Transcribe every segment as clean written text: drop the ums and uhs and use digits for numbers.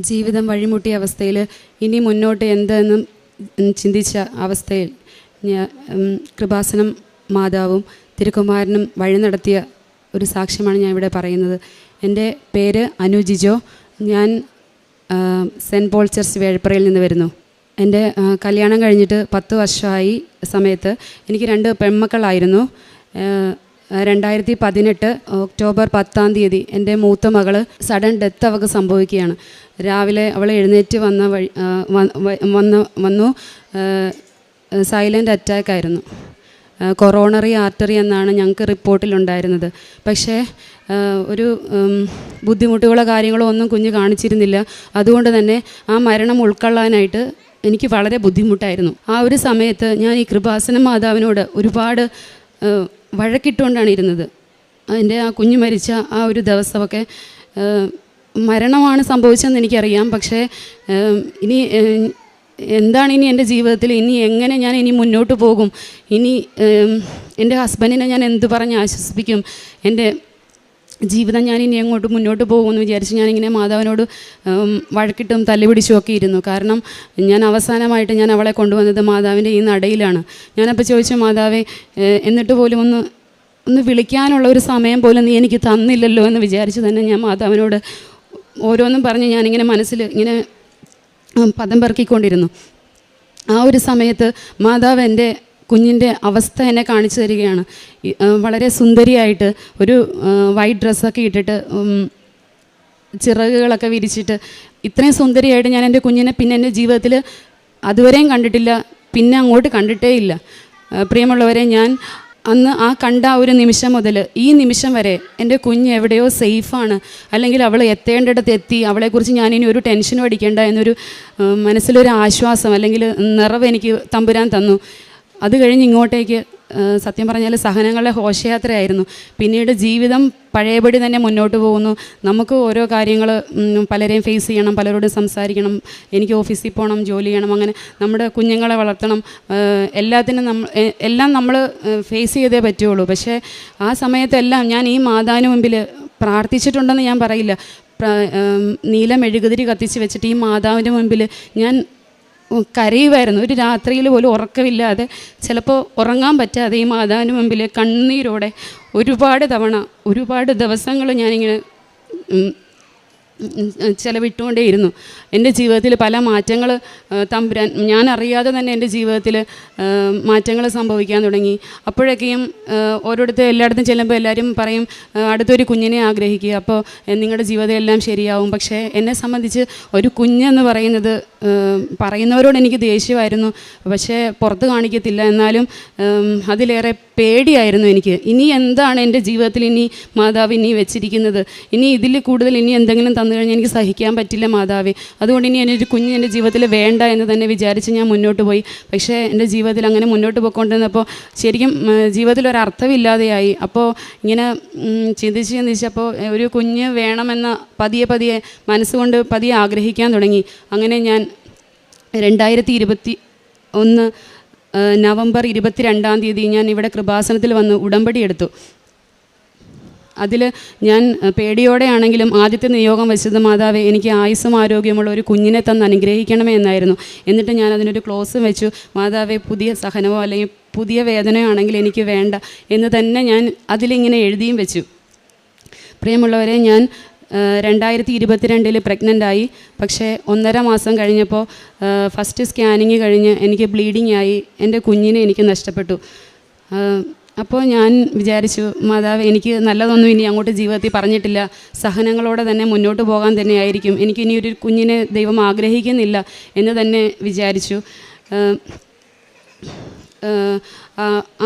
ജീവിതം വഴിമുട്ടിയ അവസ്ഥയിൽ ഇനി മുന്നോട്ട് എന്തെന്നും ചിന്തിച്ച അവസ്ഥയിൽ കൃപാസനം മാതാവും തിരുക്കുമാരനും വഴി നടത്തിയ ഒരു സാക്ഷ്യമാണ് ഞാൻ ഇവിടെ പറയുന്നത്. എൻ്റെ പേര് അനു ജിജോ. ഞാൻ സെൻറ്റ് പോൾ ചർച്ച് വേഴപ്രയിൽ നിന്ന് വരുന്നു. എൻ്റെ കല്യാണം കഴിഞ്ഞിട്ട് 10 വർഷമായി സമയത്ത് എനിക്ക് 2 പെൺമക്കളായിരുന്നു. 2018 ഒക്ടോബർ 10 എൻ്റെ മൂത്ത മകൾ സഡൻ ഡെത്ത് അവൾക്ക് സംഭവിക്കുകയാണ്. രാവിലെ അവൾ എഴുന്നേറ്റ് വന്നു. സൈലൻ്റ് അറ്റാക്ക് ആയിരുന്നു. കൊറോണറി ആർട്ടറി എന്നാണ് ഞങ്ങൾക്ക് റിപ്പോർട്ടിലുണ്ടായിരുന്നത്. പക്ഷേ ഒരു ബുദ്ധിമുട്ടുകളോ കാര്യങ്ങളോ ഒന്നും കുഞ്ഞ് കാണിച്ചിരുന്നില്ല. അതുകൊണ്ട് തന്നെ ആ മരണം ഉൾക്കൊള്ളാനായിട്ട് എനിക്ക് വളരെ ബുദ്ധിമുട്ടായിരുന്നു. ആ ഒരു സമയത്ത് ഞാൻ ഈ കൃപാസന മാതാവിനോട് ഒരുപാട് വഴക്കിട്ടുകൊണ്ടാണ് ഇരുന്നത്. എൻ്റെ ആ കുഞ്ഞ് മരിച്ച ആ ഒരു ദിവസമൊക്കെ മരണമാണ് സംഭവിച്ചതെന്ന് എനിക്കറിയാം. പക്ഷേ ഇനി എന്താണ് ഇനി എൻ്റെ ജീവിതത്തിൽ ഇനി എങ്ങനെ ഞാൻ ഇനി മുന്നോട്ട് പോകും? ഇനി എൻ്റെ ഹസ്ബൻഡിനെ ഞാൻ എന്ത് പറഞ്ഞ് ആശ്വസിപ്പിക്കും? എൻ്റെ ജീവിതം ഞാൻ ഇനി എങ്ങോട്ട് മുന്നോട്ട് പോകുമെന്ന് വിചാരിച്ച് ഞാനിങ്ങനെ മാതാവിനോട് വഴക്കിട്ടും തല്ലുപിടിച്ചുമൊക്കെ ഇരുന്നു. കാരണം ഞാൻ അവസാനമായിട്ട് ഞാൻ അവളെ കൊണ്ടുവന്നത് മാതാവിൻ്റെ ഈ നടയിലാണ്. ഞാനപ്പോൾ ചോദിച്ചു, മാതാവേ, എന്നിട്ട് പോലും ഒന്ന് വിളിക്കാനുള്ള ഒരു സമയം പോലും നീ എനിക്ക് തന്നില്ലല്ലോ എന്ന് വിചാരിച്ച് തന്നെ ഞാൻ മാതാവിനോട് ഓരോന്നും പറഞ്ഞ് ഞാനിങ്ങനെ മനസ്സിൽ ഇങ്ങനെ പദം പെറുക്കിക്കൊണ്ടിരുന്നു. ആ ഒരു സമയത്ത് മാതാവ് എൻ്റെ കുഞ്ഞിൻ്റെ അവസ്ഥ എന്നെ കാണിച്ചു തരികയാണ്. വളരെ സുന്ദരിയായിട്ട് ഒരു വൈറ്റ് ഡ്രസ്സൊക്കെ ഇട്ടിട്ട് ചിറകുകളൊക്കെ വിരിച്ചിട്ട് ഇത്രയും സുന്ദരിയായിട്ട് ഞാൻ എൻ്റെ കുഞ്ഞിനെ പിന്നെ എൻ്റെ ജീവിതത്തിൽ അതുവരെയും കണ്ടിട്ടില്ല, പിന്നെ അങ്ങോട്ട് കണ്ടിട്ടേ ഇല്ല. പ്രിയമുള്ളവരെ, ഞാൻ അന്ന് ആ കണ്ട ഒരു നിമിഷം മുതൽ ഈ നിമിഷം വരെ എൻ്റെ കുഞ്ഞ് എവിടെയോ സേഫാണ്, അല്ലെങ്കിൽ അവൾ എത്തേണ്ടിടത്ത് എത്തി, അവളെക്കുറിച്ച് ഞാനിനി ഒരു ടെൻഷനും അടിക്കേണ്ട എന്നൊരു മനസ്സിലൊരു ആശ്വാസം അല്ലെങ്കിൽ നിറവ് എനിക്ക് തമ്പുരാൻ തന്നു. അത് കഴിഞ്ഞ് ഇങ്ങോട്ടേക്ക് സത്യം പറഞ്ഞാൽ സഹനങ്ങളുടെ ഘോഷയാത്രയായിരുന്നു. പിന്നീട് ജീവിതം പഴയപടി തന്നെ മുന്നോട്ട് പോകുന്നു. നമുക്ക് ഓരോ കാര്യങ്ങൾ പലരെയും ഫേസ് ചെയ്യണം, പലരോടും സംസാരിക്കണം, എനിക്ക് ഓഫീസിൽ പോകണം, ജോലി ചെയ്യണം, അങ്ങനെ നമ്മുടെ കുഞ്ഞുങ്ങളെ വളർത്തണം. എല്ലാം നമ്മൾ ഫേസ് ചെയ്തേ പറ്റുള്ളൂ. പക്ഷേ ആ സമയത്തെല്ലാം ഞാൻ ഈ മാതാവിന് മുമ്പിൽ പ്രാർത്ഥിച്ചിട്ടുണ്ടെന്ന് ഞാൻ പറയില്ല. നീല മെഴുകുതിരി കത്തിച്ച് വെച്ചിട്ട് ഈ മാതാവിൻ്റെ മുമ്പിൽ ഞാൻ കരയുമായിരുന്നു. ഒരു രാത്രിയിൽ പോലും ഉറക്കമില്ലാതെ, ചിലപ്പോൾ ഉറങ്ങാൻ പറ്റാതെ ഈ മാതാവിന് മുമ്പിൽ കണ്ണീരോടെ ഒരുപാട് ദിവസങ്ങൾ ഞാനിങ്ങനെ ചെലവിട്ടുകൊണ്ടേയിരുന്നു. എൻ്റെ ജീവിതത്തിൽ പല മാറ്റങ്ങൾ തമ്പുരാൻ ഞാൻ അറിയാതെ തന്നെ എൻ്റെ ജീവിതത്തിൽ മാറ്റങ്ങൾ സംഭവിക്കാൻ തുടങ്ങി. അപ്പോഴൊക്കെയും എല്ലായിടത്തും ചെല്ലുമ്പോൾ എല്ലാവരും പറയും, അടുത്തൊരു കുഞ്ഞിനെ ആഗ്രഹിക്കുക, അപ്പോൾ നിങ്ങളുടെ ജീവിതം എല്ലാം ശരിയാവും. പക്ഷേ എന്നെ സംബന്ധിച്ച് ഒരു കുഞ്ഞെന്ന് പറയുന്നത് പറയുന്നവരോട് എനിക്ക് ദേഷ്യമായിരുന്നു, പക്ഷേ പുറത്ത് കാണിക്കത്തില്ല. എന്നാലും അതിലേറെ പേടിയായിരുന്നു എനിക്ക്. ഇനി എന്താണ് എൻ്റെ ജീവിതത്തിൽ ഇനി മാതാവ് ഇനി വെച്ചിരിക്കുന്നത്? ഇനി ഇതിൽ കൂടുതൽ ഇനി എന്തെങ്കിലും തന്നു കഴിഞ്ഞാൽ എനിക്ക് സഹിക്കാൻ പറ്റില്ല മാതാവേ. അതുകൊണ്ട് ഇനി എൻ്റെ ഒരു കുഞ്ഞ് എൻ്റെ ജീവിതത്തിൽ വേണ്ട എന്ന് തന്നെ വിചാരിച്ച് ഞാൻ മുന്നോട്ട് പോയി. പക്ഷേ എൻ്റെ ജീവിതത്തിൽ അങ്ങനെ മുന്നോട്ട് പോയിക്കൊണ്ടിരുന്നപ്പോൾ ശരിക്കും ജീവിതത്തിൽ ഒരർത്ഥമില്ലാതെയായി. അപ്പോൾ ഇങ്ങനെ ചിന്തിച്ചപ്പോൾ ഒരു കുഞ്ഞ് വേണമെന്ന പതിയെ മനസ്സുകൊണ്ട് പതിയെ ആഗ്രഹിക്കാൻ തുടങ്ങി. അങ്ങനെ ഞാൻ 2021 നവംബർ 22 ഞാൻ ഇവിടെ കൃപാസനത്തിൽ വന്ന് ഉടമ്പടി എടുത്തു. അതിൽ ഞാൻ പേടിയോടെയാണെങ്കിലും ആദ്യത്തെ നിയോഗം വെച്ചത്, മാതാവേ, എനിക്ക് ആയുസ്സും ആരോഗ്യമുള്ള ഒരു കുഞ്ഞിനെ തന്ന് അനുഗ്രഹിക്കണമേ എന്നായിരുന്നു. എന്നിട്ട് ഞാൻ അതിനൊരു ക്ലോസും വെച്ചു, മാതാവേ, പുതിയ സഹനമോ അല്ലെങ്കിൽ പുതിയ വേദനയോ ആണെങ്കിൽ എനിക്ക് വേണ്ട എന്ന് തന്നെ ഞാൻ അതിലിങ്ങനെ എഴുതിയും വെച്ചു. പ്രിയമുള്ളവരെ, ഞാൻ 2022 പ്രഗ്നൻ്റായി. പക്ഷേ 1.5 മാസം കഴിഞ്ഞപ്പോൾ ഫസ്റ്റ് സ്കാനിങ് കഴിഞ്ഞ് എനിക്ക് ബ്ലീഡിങ് ആയി. എൻ്റെ കുഞ്ഞിനെ എനിക്ക് നഷ്ടപ്പെട്ടു. അപ്പോൾ ഞാൻ വിചാരിച്ചു, മാതാവ്, എനിക്ക് നല്ലതൊന്നും ഇനി അങ്ങോട്ട് ജീവിതത്തിൽ പറഞ്ഞിട്ടില്ല, സഹനങ്ങളോടെ തന്നെ മുന്നോട്ട് പോകാൻ തന്നെയായിരിക്കും, എനിക്ക് ഇനി ഒരു കുഞ്ഞിനെ ദൈവം ആഗ്രഹിക്കുന്നില്ല എന്ന് തന്നെ വിചാരിച്ചു.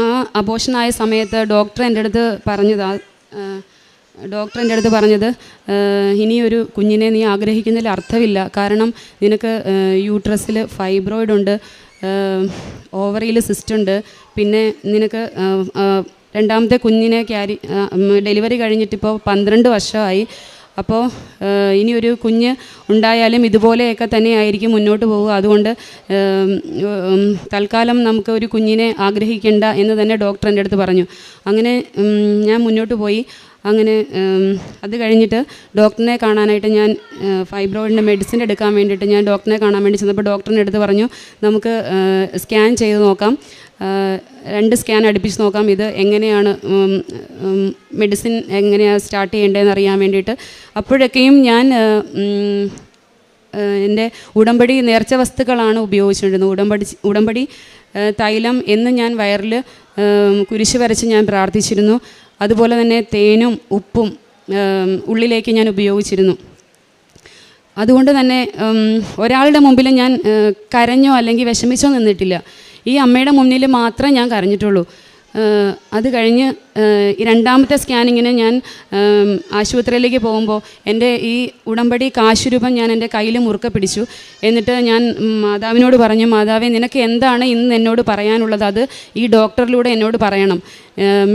ആ അബോഷനായ സമയത്ത് ഡോക്ടർ എൻ്റെ അടുത്ത് പറഞ്ഞത് ഇനിയൊരു കുഞ്ഞിനെ നീ ആഗ്രഹിക്കുന്നതിൽ അർത്ഥമില്ല. കാരണം നിനക്ക് യൂട്രസിൽ ഫൈബ്രോയിഡ് ഉണ്ട്, ഓവറിയിൽ സിസ്റ്റ് ഉണ്ട്, പിന്നെ നിനക്ക് രണ്ടാമത്തെ കുഞ്ഞിനെ ഡെലിവറി കഴിഞ്ഞിട്ടിപ്പോൾ 12 വർഷമായി. അപ്പോൾ ഇനിയൊരു കുഞ്ഞ് ഉണ്ടായാലും ഇതുപോലെയൊക്കെ തന്നെയായിരിക്കും മുന്നോട്ട് പോവുക. അതുകൊണ്ട് തൽക്കാലം നമുക്ക് ഒരു കുഞ്ഞിനെ ആഗ്രഹിക്കേണ്ട എന്ന് തന്നെ ഡോക്ടർ എൻ്റെ അടുത്ത് പറഞ്ഞു. അങ്ങനെ ഞാൻ മുന്നോട്ട് പോയി. അങ്ങനെ അത് കഴിഞ്ഞിട്ട് ഡോക്ടറിനെ കാണാനായിട്ട് ഞാൻ ഫൈബ്രോയിഡിൻ്റെ മെഡിസിൻ എടുക്കാൻ വേണ്ടിയിട്ട് ഞാൻ ഡോക്ടറിനെ കാണാൻ വേണ്ടി ചെന്നപ്പോൾ ഡോക്ടറിൻ്റെ അടുത്ത് പറഞ്ഞു, നമുക്ക് സ്കാൻ ചെയ്ത് നോക്കാം, 2 സ്കാൻ അടുപ്പിച്ച് നോക്കാം, ഇത് എങ്ങനെയാണ് മെഡിസിൻ എങ്ങനെയാണ് സ്റ്റാർട്ട് ചെയ്യേണ്ടതെന്ന് അറിയാൻ വേണ്ടിയിട്ട്. അപ്പോഴൊക്കെയും ഞാൻ എൻ്റെ ഉടമ്പടി നേർച്ച വസ്തുക്കളാണ് ഉപയോഗിച്ചുകൊണ്ടിരുന്നത്. ഉടമ്പടി തൈലം എന്ന് ഞാൻ വയറിൽ കുരിശ് വരച്ച് ഞാൻ പ്രാർത്ഥിച്ചിരുന്നു. അതുപോലെ തന്നെ തേനും ഉപ്പും ഉള്ളിലേക്ക് ഞാൻ ഉപയോഗിച്ചിരുന്നു. അതുകൊണ്ട് തന്നെ ഒരാളുടെ മുമ്പിൽ ഞാൻ കരഞ്ഞോ അല്ലെങ്കിൽ വിഷമിച്ചോ നിന്നിട്ടില്ല. ഈ അമ്മയുടെ മുന്നിൽ മാത്രമേ ഞാൻ കരഞ്ഞിട്ടുള്ളൂ. അത് കഴിഞ്ഞ് 2ാമത്തെ സ്കാനിങ്ങിന് ഞാൻ ആശുപത്രിയിലേക്ക് പോകുമ്പോൾ എൻ്റെ ഈ ഉടമ്പടി കാശുരൂപം ഞാൻ എൻ്റെ കയ്യിൽ മുറുക്കെ പിടിച്ചു. എന്നിട്ട് ഞാൻ മാതാവിനോട് പറഞ്ഞു, മാതാവേ, നിനക്ക് എന്താണ് ഇന്ന് എന്നോട് പറയാനുള്ളത്, അത് ഈ ഡോക്ടറിലൂടെ എന്നോട് പറയണം.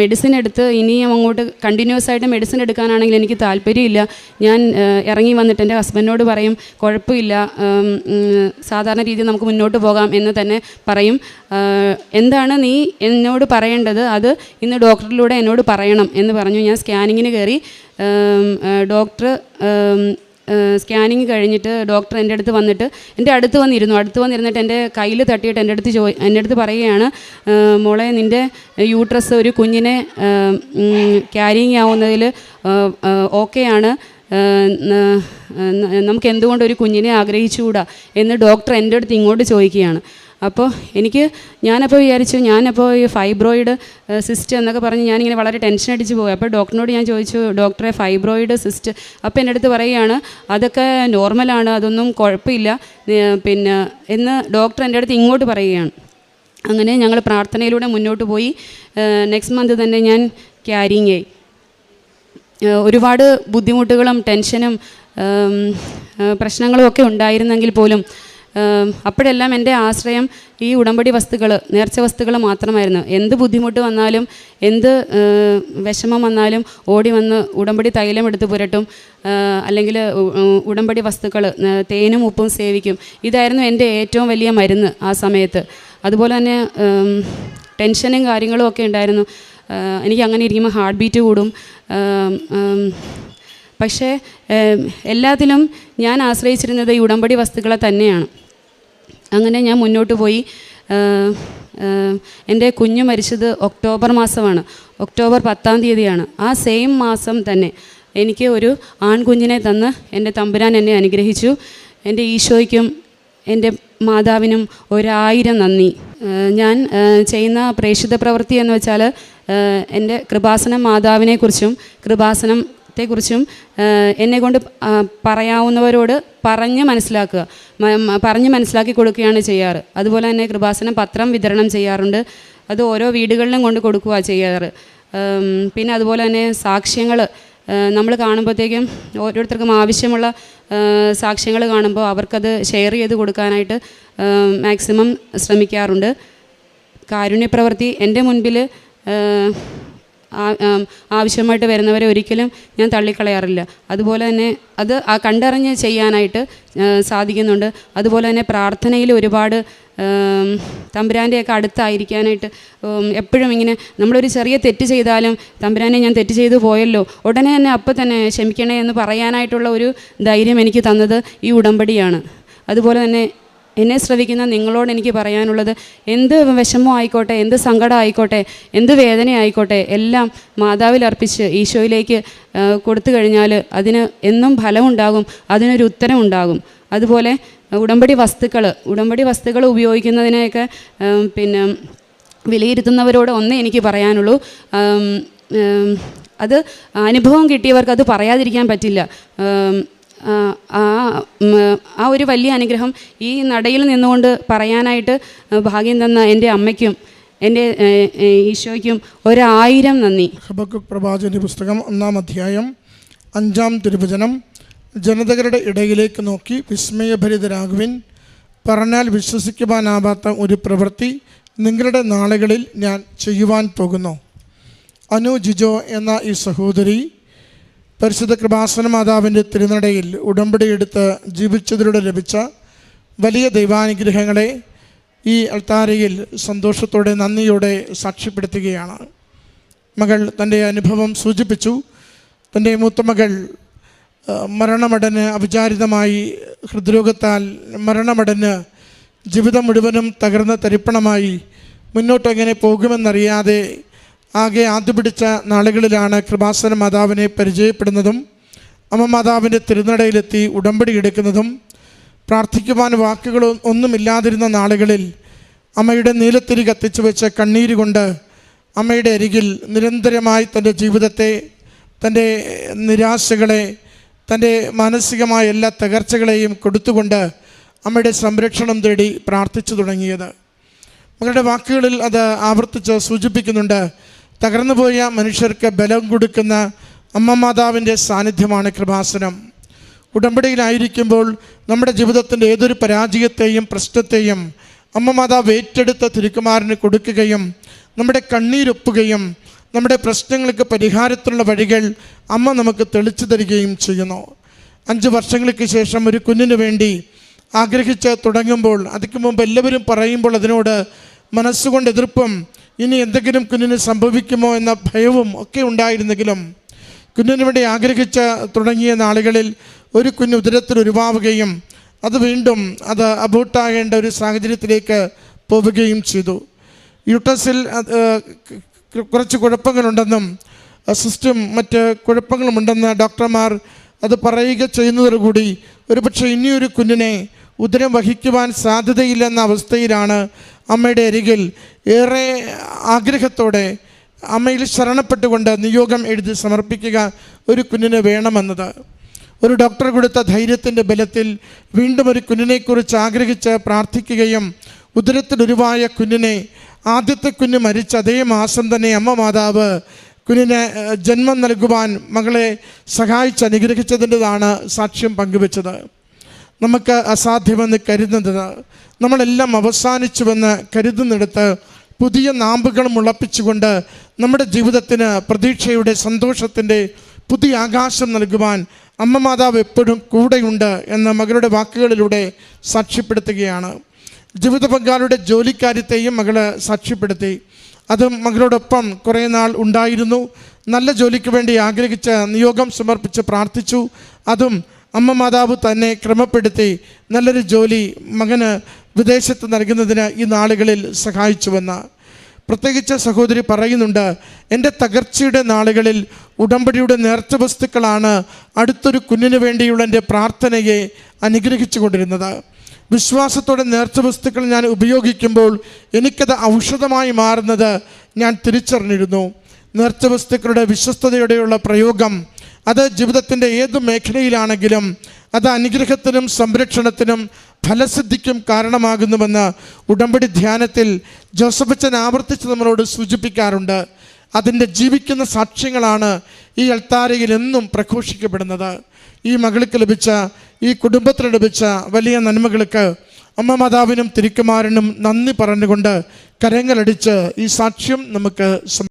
മെഡിസിൻ എടുത്ത് ഇനിയും അങ്ങോട്ട് കണ്ടിന്യൂസ് ആയിട്ട് മെഡിസിൻ എടുക്കാനാണെങ്കിൽ എനിക്ക് താല്പര്യമില്ല. ഞാൻ ഇറങ്ങി വന്നിട്ട് എൻ്റെ ഹസ്ബൻഡിനോട് പറയും, കുഴപ്പമില്ല, സാധാരണ രീതിയിൽ നമുക്ക് മുന്നോട്ട് പോകാം എന്ന് തന്നെ പറയും. എന്താണ് നീ എന്നോട് പറയേണ്ടത്, അത് ഇന്ന് ഡോക്ടറിലൂടെ എന്നോട് പറയണം എന്ന് പറഞ്ഞു. ഞാൻ സ്കാനിങ്ങിന് കയറി. ഡോക്ടർ സ്കാനിങ് കഴിഞ്ഞിട്ട് ഡോക്ടർ എൻ്റെ അടുത്ത് വന്നിട്ട് എൻ്റെ അടുത്ത് വന്നിരുന്നിട്ട് എൻ്റെ കയ്യിൽ തട്ടിയിട്ട് എൻ്റെ അടുത്ത് പറയുകയാണ്, മോളെ, നിൻ്റെ യൂട്രസ് ഒരു കുഞ്ഞിനെ ക്യാരിങ് ആവുന്നതിൽ ഓക്കെയാണ്, നമുക്ക് എന്തുകൊണ്ട് ഒരു കുഞ്ഞിനെ ആഗ്രഹിച്ചുകൂടാ എന്ന് ഡോക്ടർ എൻ്റെ അടുത്ത് ഇങ്ങോട്ട് ചോദിക്കുകയാണ്. അപ്പോൾ ഞാനപ്പോൾ വിചാരിച്ചു, ഈ ഫൈബ്രോയിഡ് സിസ്റ്റ് എന്നൊക്കെ പറഞ്ഞ് ഞാനിങ്ങനെ വളരെ ടെൻഷൻ അടിച്ച് പോയി. അപ്പോൾ ഡോക്ടറിനോട് ഞാൻ ചോദിച്ചു, ഡോക്ടറെ, ഫൈബ്രോയിഡ് സിസ്റ്റ്? അപ്പോൾ എൻ്റെ അടുത്ത് പറയുകയാണ്, അതൊക്കെ നോർമലാണ്, അതൊന്നും കുഴപ്പമില്ല പിന്നെ എന്ന് ഡോക്ടർ എൻ്റെ അടുത്ത് ഇങ്ങോട്ട് പറയുകയാണ്. അങ്ങനെ ഞങ്ങൾ പ്രാർത്ഥനയിലൂടെ മുന്നോട്ട് പോയി. നെക്സ്റ്റ് മന്ത് തന്നെ ഞാൻ ക്യാരിങ് ആയി. ഒരുപാട് ബുദ്ധിമുട്ടുകളും ടെൻഷനും പ്രശ്നങ്ങളും ഒക്കെ ഉണ്ടായിരുന്നെങ്കിൽ പോലും അപ്പോഴെല്ലാം എൻ്റെ ആശ്രയം ഈ ഉടമ്പടി വസ്തുക്കൾ, നേർച്ച വസ്തുക്കൾ മാത്രമായിരുന്നു. എന്ത് ബുദ്ധിമുട്ട് വന്നാലും, എന്ത് വിഷമം വന്നാലും ഓടി വന്ന് ഉടമ്പടി തൈലം എടുത്ത് പുരട്ടും, അല്ലെങ്കിൽ ഉടമ്പടി വസ്തുക്കൾ തേനും ഉപ്പും സേവിക്കും. ഇതായിരുന്നു എൻ്റെ ഏറ്റവും വലിയ മരുന്ന് ആ സമയത്ത്. അതുപോലെ തന്നെ ടെൻഷനും കാര്യങ്ങളും ഒക്കെ ഉണ്ടായിരുന്നു. എനിക്ക് അങ്ങനെ ഇരിക്കുമ്പോൾ ഹാർട്ട് ബീറ്റ് കൂടും. പക്ഷേ എല്ലാത്തിലും ഞാൻ ആശ്രയിച്ചിരുന്നത് ഈ ഉടമ്പടി വസ്തുക്കളെ തന്നെയാണ്. അങ്ങനെ ഞാൻ മുന്നോട്ട് പോയി. എൻ്റെ കുഞ്ഞ് മരിച്ചത് ഒക്ടോബർ മാസമാണ്. ഒക്ടോബർ 10-ാം തീയതിയാണ്. ആ സെയിം മാസം തന്നെ എനിക്ക് ഒരു ആൺകുഞ്ഞിനെ തന്ന് എൻ്റെ തമ്പുരാൻ എന്നെ അനുഗ്രഹിച്ചു. എൻ്റെ ഈശോയ്ക്കും എൻ്റെ മാതാവിനും 1000 നന്ദി. ഞാൻ ചെയ്യുന്ന പ്രേക്ഷിത പ്രവൃത്തി എന്ന് വെച്ചാൽ എൻ്റെ കൃപാസനം മാതാവിനെക്കുറിച്ചും കൃപാസനത്തെക്കുറിച്ചും എന്നെക്കൊണ്ട് പറയാവുന്നവരോട് പറഞ്ഞ് മനസ്സിലാക്കി കൊടുക്കുകയാണ് ചെയ്യാറ്. അതുപോലെ തന്നെ കൃപാസനം പത്രം വിതരണം ചെയ്യാറുണ്ട്. അത് ഓരോ വീടുകളിലും കൊണ്ട് കൊടുക്കുക ചെയ്യാറ്. പിന്നെ അതുപോലെ തന്നെ സാക്ഷ്യങ്ങൾ നമ്മൾ കാണുമ്പോഴത്തേക്കും ഓരോരുത്തർക്കും ആവശ്യമുള്ള സാക്ഷ്യങ്ങൾ കാണുമ്പോൾ അവർക്കത് ഷെയർ ചെയ്ത് കൊടുക്കാനായിട്ട് മാക്സിമം ശ്രമിക്കാറുണ്ട്. കാരുണ്യപ്രവൃത്തി എൻ്റെ മുൻപിൽ ആവശ്യമായിട്ട് വരുന്നവരെ ഒരിക്കലും ഞാൻ തള്ളിക്കളയാറില്ല. അതുപോലെ തന്നെ അത് കണ്ടറിഞ്ഞ് ചെയ്യാനായിട്ട് സാധിക്കുന്നുണ്ട്. അതുപോലെ തന്നെ പ്രാർത്ഥനയിൽ ഒരുപാട് തമ്പുരാൻ്റെയൊക്കെ അടുത്തായിരിക്കാനായിട്ട് എപ്പോഴും ഇങ്ങനെ നമ്മളൊരു ചെറിയ തെറ്റ് ചെയ്താലും, തമ്പുരാനെ ഞാൻ തെറ്റ് ചെയ്തു പോയല്ലോ, ഉടനെ തന്നെ അപ്പം തന്നെ ക്ഷമിക്കണേ എന്ന് പറയാനായിട്ടുള്ള ഒരു ധൈര്യം എനിക്ക് തന്നത് ഈ ഉടമ്പടിയാണ്. അതുപോലെ തന്നെ എന്നെ ശ്രവിക്കുന്ന നിങ്ങളോട് എനിക്ക് പറയാനുള്ളത്, എന്ത് വിഷമം ആയിക്കോട്ടെ, എന്ത് സങ്കടം ആയിക്കോട്ടെ, എന്ത് വേദന ആയിക്കോട്ടെ, എല്ലാം മാതാവിൽ അർപ്പിച്ച് ഈശോയിലേക്ക് കൊടുത്തു കഴിഞ്ഞാൽ അതിന് എന്നും ഫലമുണ്ടാകും, അതിനൊരു ഉത്തരം ഉണ്ടാകും. അതുപോലെ ഉടമ്പടി വസ്തുക്കൾ ഉപയോഗിക്കുന്നതിനെയൊക്കെ പിന്നെ വിലയിരുത്തുന്നവരോട് ഒന്നേ എനിക്ക് പറയാനുള്ളൂ, അത് അനുഭവം കിട്ടിയവർക്ക് അത് പറയാതിരിക്കാൻ പറ്റില്ല. ആ ഒരു വലിയ അനുഗ്രഹം ഈ നടയിൽ നിന്നുകൊണ്ട് പറയാനായിട്ട് ഭാഗ്യം തന്ന എൻ്റെ അമ്മയ്ക്കും എൻ്റെ ഈശോയ്ക്കും 1000 നന്ദി. ഹബക്കൂക്ക് പ്രവാചകന്റെ പുസ്തകം 1-ാം അധ്യായം 5-ാം തിരുവചനം. ജനതകളുടെ ഇടയിലേക്ക് നോക്കി വിസ്മയഭരിതരാകുവിൻ, പറഞ്ഞാൽ വിശ്വസിക്കുവാനാവാത്ത ഒരു പ്രവൃത്തി നിങ്ങളുടെ നാളുകളിൽ ഞാൻ ചെയ്യുവാൻ പോകുന്നു. അനു ജിജോ എന്ന ഈ സഹോദരി പരിശുദ്ധ കൃപാസന മാതാവിൻ്റെ തിരുനടയിൽ ഉടമ്പടിയെടുത്ത് ജീവിച്ചതിലൂടെ ലഭിച്ച വലിയ ദൈവാനുഗ്രഹങ്ങളെ ഈ അൾത്താരയിൽ സന്തോഷത്തോടെ നന്ദിയോടെ സാക്ഷ്യപ്പെടുത്തുകയാണ്. മകൾ തൻ്റെ അനുഭവം സൂചിപ്പിച്ചു. തൻ്റെ മൂത്തമകൾ മരണമടഞ്ഞ് അവിചാരിതമായി ഹൃദ്രോഗത്താൽ മരണമടഞ്ഞ് ജീവിതം മുഴുവനും തകർന്ന തരിപ്പണമായി മുന്നോട്ടെങ്ങനെ പോകുമെന്നറിയാതെ ആകെ ആദ്യപിടിച്ച നാളുകളിലാണ് കൃപാസന മാതാവിനെ പരിചയപ്പെടുന്നതും അമ്മ മാതാവിൻ്റെ തിരുനടയിലെത്തി ഉടമ്പടി എടുക്കുന്നതും. പ്രാർത്ഥിക്കുവാൻ വാക്കുകൾ ഒന്നുമില്ലാതിരുന്ന നാളുകളിൽ അമ്മയുടെ നീലത്തിരി കത്തിച്ചു വെച്ച കണ്ണീര് കൊണ്ട് അമ്മയുടെ അരികിൽ നിരന്തരമായി തൻ്റെ ജീവിതത്തെ, തൻ്റെ നിരാശകളെ, തൻ്റെ മാനസികമായ എല്ലാ തകർച്ചകളെയും കൊടുത്തുകൊണ്ട് അമ്മയുടെ സംരക്ഷണം തേടി പ്രാർത്ഥിച്ചു തുടങ്ങിയത്. മകളുടെ വാക്കുകളിൽ അത് ആവർത്തിച്ച് സൂചിപ്പിക്കുന്നുണ്ട്. തകർന്നുപോയ മനുഷ്യർക്ക് ബലം കൊടുക്കുന്ന അമ്മ മാതാവിൻ്റെ സാന്നിധ്യമാണ് കൃപാസനം. ഉടമ്പടിയിലായിരിക്കുമ്പോൾ നമ്മുടെ ജീവിതത്തിൻ്റെ ഏതൊരു പരാജയത്തെയും പ്രശ്നത്തെയും അമ്മ മാതാവ് ഏറ്റെടുത്ത തിരുക്കുമാരന് കൊടുക്കുകയും നമ്മുടെ കണ്ണീരൊപ്പുകയും നമ്മുടെ പ്രശ്നങ്ങൾക്ക് പരിഹാരത്തിനുള്ള വഴികൾ അമ്മ നമുക്ക് തെളിച്ചു തരികയും ചെയ്യുന്നു. 5 വർഷങ്ങൾക്ക് ശേഷം ഒരു കുഞ്ഞിന് വേണ്ടി ആഗ്രഹിച്ച് തുടങ്ങുമ്പോൾ അതിക്ക് മുമ്പ് എല്ലാവരും പറയുമ്പോൾ അതിനോട് മനസ്സുകൊണ്ട് എതിർപ്പും ഇനി എന്തെങ്കിലും കുഞ്ഞിന് സംഭവിക്കുമോ എന്ന ഭയവും ഒക്കെ ഉണ്ടായിരുന്നെങ്കിലും കുഞ്ഞിന് വേണ്ടി ആഗ്രഹിച്ച് തുടങ്ങിയ നാളുകളിൽ ഒരു കുഞ്ഞ് ഉദരത്തിൽ ഉരുവാവുകയും അത് വീണ്ടും അബോട്ടാകേണ്ട ഒരു സാഹചര്യത്തിലേക്ക് പോവുകയും ചെയ്തു. യൂട്രസിൽ കുറച്ച് കുഴപ്പങ്ങളുണ്ടെന്നും സിസ്റ്റം മറ്റ് കുഴപ്പങ്ങളുമുണ്ടെന്ന് ഡോക്ടർമാർ അത് പറയുക ചെയ്യുന്നതോടുകൂടി ഒരുപക്ഷെ ഇനിയൊരു കുഞ്ഞിനെ ഉദരം വഹിക്കുവാൻ സാധ്യതയില്ലെന്ന അവസ്ഥയിലാണ് അമ്മയുടെ അരികിൽ ഏറെ ആഗ്രഹത്തോടെ അമ്മയിൽ ശരണപ്പെട്ടുകൊണ്ട് നിയോഗം എഴുതി സമർപ്പിക്കുക ഒരു കുഞ്ഞിന് വേണമെന്നത്. ഒരു ഡോക്ടർ കൊടുത്ത ധൈര്യത്തിൻ്റെ ബലത്തിൽ വീണ്ടും ഒരു കുഞ്ഞിനെക്കുറിച്ച് ആഗ്രഹിച്ച് പ്രാർത്ഥിക്കുകയും ഉദരത്തിലുരുവായ കുഞ്ഞിനെ, ആദ്യത്തെ കുഞ്ഞ് മരിച്ച അതേ മാസം തന്നെ അമ്മ മാതാവ് കുഞ്ഞിന് ജന്മം നൽകുവാൻ മകളെ സഹായിച്ച് അനുഗ്രഹിച്ചതിൻ്റെതാണ് സാക്ഷ്യം പങ്കുവെച്ചത്. നമുക്ക് അസാധ്യമെന്ന് കരുതുന്നത് നമ്മളെല്ലാം അവസാനിച്ചുവെന്ന് കരുതുന്നിടത്ത് പുതിയ നാമ്പുകൾ മുളപ്പിച്ചുകൊണ്ട് നമ്മുടെ ജീവിതത്തിന് പ്രതീക്ഷയുടെ, സന്തോഷത്തിൻ്റെ പുതിയ ആകാശം നൽകുവാൻ അമ്മ മാതാവ് എപ്പോഴും കൂടെയുണ്ട് എന്ന മകളുടെ വാക്കുകളിലൂടെ സാക്ഷ്യപ്പെടുത്തുകയാണ്. ജീവിത പങ്കാളിയുടെ ജോലിക്കാര്യത്തെയും മകൾ സാക്ഷ്യപ്പെടുത്തി. അതും മകളോടൊപ്പം കുറേ നാൾ ഉണ്ടായിരുന്നു. നല്ല ജോലിക്ക് വേണ്ടി ആഗ്രഹിച്ച് നിയോഗം സമർപ്പിച്ച് പ്രാർത്ഥിച്ചു. അതും അമ്മ മാതാവ് തന്നെ ക്രമപ്പെടുത്തി നല്ലൊരു ജോലി മകന് വിദേശത്ത് നൽകുന്നതിന് ഈ നാളുകളിൽ സഹായിച്ചുവെന്ന്. പ്രത്യേകിച്ച് സഹോദരി പറയുന്നുണ്ട്, എൻ്റെ തകർച്ചയുടെ നാളുകളിൽ ഉടമ്പടിയുടെ നേർച്ച വസ്തുക്കളാണ് അടുത്തൊരു കുഞ്ഞിന് വേണ്ടിയുള്ള എൻ്റെ പ്രാർത്ഥനയെ അനുഗ്രഹിച്ചു കൊണ്ടിരുന്നത്. വിശ്വാസത്തോടെ നേർച്ച വസ്തുക്കൾ ഞാൻ ഉപയോഗിക്കുമ്പോൾ എനിക്കത് ഔഷധമായി മാറുന്നത് ഞാൻ തിരിച്ചറിഞ്ഞിരുന്നു. നേർച്ച വസ്തുക്കളുടെ വിശ്വസ്തതയോടെയുള്ള പ്രയോഗം അത് ജീവിതത്തിൻ്റെ ഏത് മേഖലയിലാണെങ്കിലും അത് അനുഗ്രഹത്തിനും സംരക്ഷണത്തിനും ഫലസിദ്ധിക്കും കാരണമാകുന്നുവെന്ന് ഉടമ്പടി ധ്യാനത്തിൽ ജോസഫ് അച്ഛൻ ആവർത്തിച്ച് നമ്മളോട് സൂചിപ്പിക്കാറുണ്ട്. അതിൻ്റെ ജീവിക്കുന്ന സാക്ഷ്യങ്ങളാണ് ഈ അൾത്താരയിൽ എന്നും പ്രഘോഷിക്കപ്പെടുന്നത്. ഈ മകൾക്ക് ലഭിച്ച, ഈ കുടുംബത്തിന് ലഭിച്ച വലിയ നന്മകൾക്ക് അമ്മ മാതാവിനും തിരുക്കുമാരനും നന്ദി പറഞ്ഞുകൊണ്ട് കരങ്ങളടിച്ച് ഈ സാക്ഷ്യം നമുക്ക്